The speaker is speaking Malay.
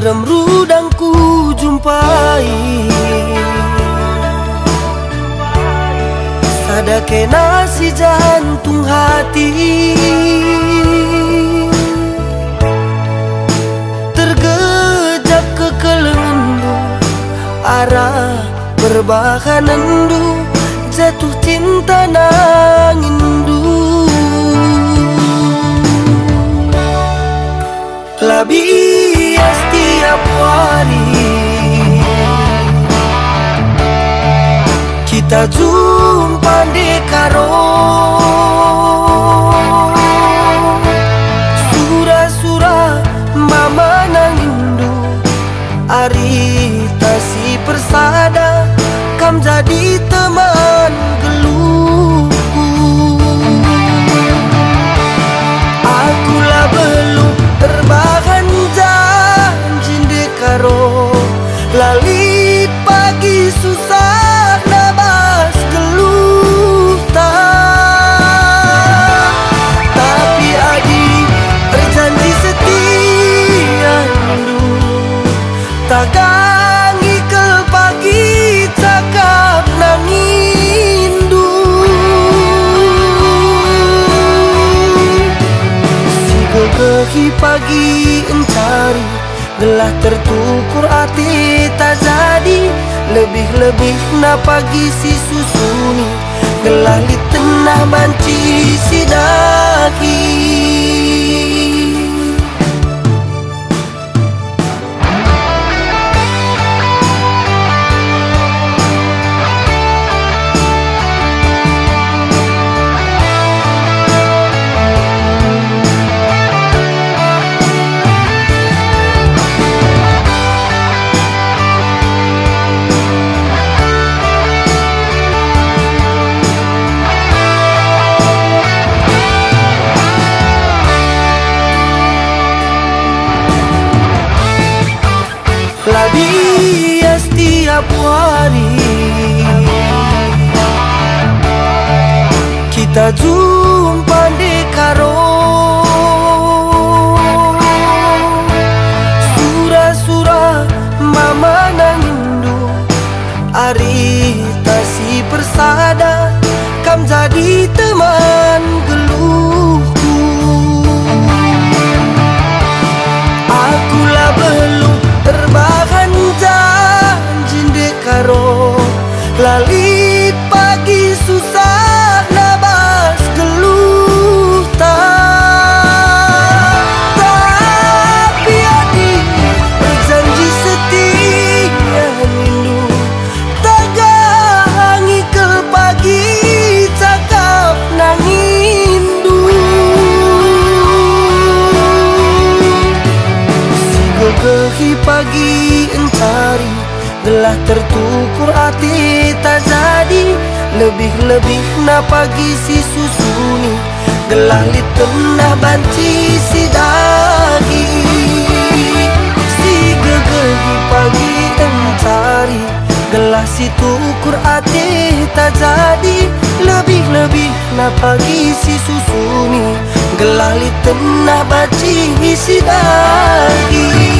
Ragam rudang ku jumpai, sadake nasi jantung hati. Tergejak ke kelendu, arah berbahanandu, jatuh cinta nangindu. Labia setiap hari kita jumpa di karo, sura-sura mama nangindu, arita si persada, kam jadi teman geluhku. Akulah belum terbahan janji dekaro, lali pagi susah nabas geluh tak. Tapi adi berjanji setia rindu, tagangi ke pagi cakap nangindu. Si gegehi pagi encari, gelah tertukur hati tak jadi. Lebih-lebih na pagi si susuni, gelah li tengah banci si daki. Labia setiap hari kita jumpa di karo, sura-sura mama nangindu, arita si persada, kam jadi teman geluhku. Akulah belum terbahan janji dekaro, lali pagi susah nabas geluh tak. Tapi adi berjanji setia rindu, tagangi ke pagi cakap nangindu. Si gegehi pagi encari, gelah tertukur hati tak jadi. Lebih-lebih na pagi si susuni, gelah li tengah banci si dagi. Si gegehi pagi encari, gelah si tukur hati tak jadi. Lebih-lebih na pagi si susuni, gelah li tengah banci si dagi.